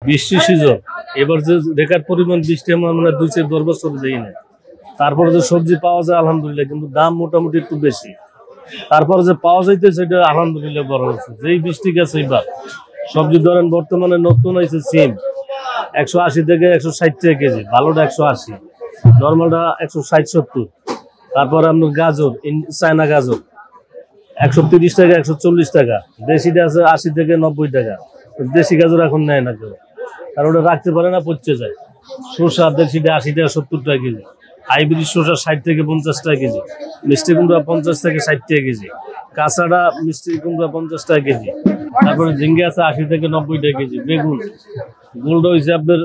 বৃষ্টি সিজন এবার যে রেকর্ড পরিমাণ বৃষ্টি আমরা 2-4 বছর দেই না। তারপরে যে সবজি পাওয়া যায় আলহামদুলিল্লাহ, কিন্তু দাম মোটামুটি একটু বেশি। তারপরে যে পাওয়া যাইতেছে এটা আলহামদুলিল্লাহ বড় হচ্ছে। যেই বৃষ্টি গেছে এবার সবজি ধরেন বর্তমানে নতুন হয়েছে সিম 180 থেকে 160 টাকা কেজি, ভালোটা 180, নর্মালটা 160-70। তারপরে আপনার গাজর, চায়না গাজর 130 টাকা 140 টাকা, দেশিটা আছে 80 থেকে 90 টাকা। দেশি গাজর এখন নেয় না কেউ, কারণ ওটা রাখতে পারে না, পচে যায়। শসা দেশিটা 80 টাকা 70 টাকা কেজি, হাইব্রিড শসা 60 থেকে 50 টাকা কেজি, মিষ্টি কুমড়া 50 থেকে 60 টাকা কেজি, কাঁচাটা মিষ্টি কুমড়া 50 টাকা কেজি। তারপরে ঝিঙ্গে আছে 80 থেকে 90 টাকা কেজি। বেগুন গোলটা হয়েছে আপনার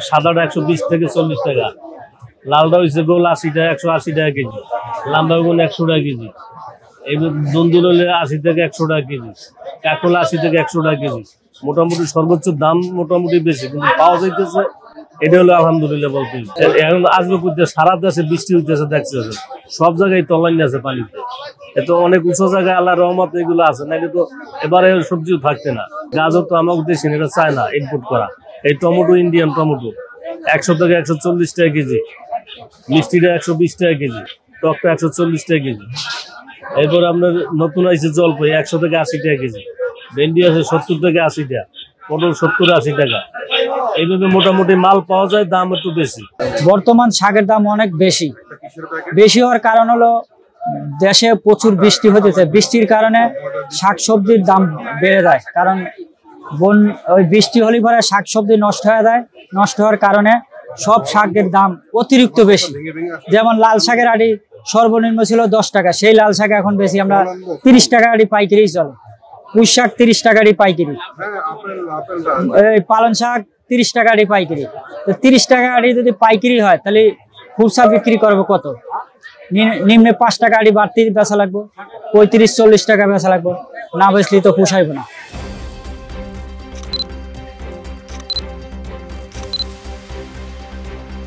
সাদাটা 120 থেকে 40 টাকা, লালটা হয়েছে গোল 80 টাকা 180 টাকা কেজি, লাম্বা বেগুন 100 টাকা কেজি, এই দন্দুল হলে 80 থেকে 100 টাকা কেজি, কাকলা 80 থেকে 100 টাকা কেজি। মোটামুটি সর্বোচ্চ দাম মোটামুটি বেশি, কিন্তু পাওয়া যাইতেছে এটা হলো আলহামদুলিল্লাহ বলতে। এখন আসবে করতে সারা দেশে বৃষ্টি হইতেছে, দেখছে সব জায়গায় তলাইন আছে পানিতে। এত অনেক উঁচু জায়গায় আল্লাহ রহমত এগুলো আছে, নাকি তো এবারে সবজিও থাকতে না। গাজর তো আমাকে দেশি এটা চায় না, ইম্পোর্ট করা। এই টমেটো ইন্ডিয়ান টমেটো 100 থেকে 140 টাকা কেজি, মিষ্টিটা 120 টাকা কেজি, টকটা 140 টাকা কেজি। এরপর আপনার নতুন আছে জলপাই 100 থেকে 80 টাকা কেজি, ভেন্ডি আছে 70 থেকে 80 টাকা, পটল 70-80 টাকা। এইভাবে মোটামুটি মাল পাওয়া যায়, দাম একটু বেশি। বর্তমান শাকের দাম অনেক বেশি। বেশি হওয়ার কারণ হলো দেশে প্রচুর বৃষ্টি হতেছে, বৃষ্টির কারণে শাকসবজির দাম বেড়ে যায়। কারণ ওই বৃষ্টি হলে পরে শাকসবজি নষ্ট হয়ে যায়, নষ্ট হওয়ার কারণে সব শাকের দাম অতিরিক্ত বেশি। যেমন লাল শাকের আড়ি সর্বনিম্ন ছিল 10 টাকা, সেই লাল শাক এখন বেশি আমরা 30 টাকা আড়ি পাইকারি চলে। পুঁই শাক 30 টাকা আড়ি পাইকারি, এই পালং শাক 30 টাকা আড়ি পাইকারি। তো 30 টাকা আড়ি যদি পাইকারি হয় তাহলে খুচরা বিক্রি করবো কত? নিম্নে 5 টাকা আড়ি বাড়তি বেচা লাগবে, 35-40 টাকা বেচা লাগবে, না বেচলে তো পোষাইবে না।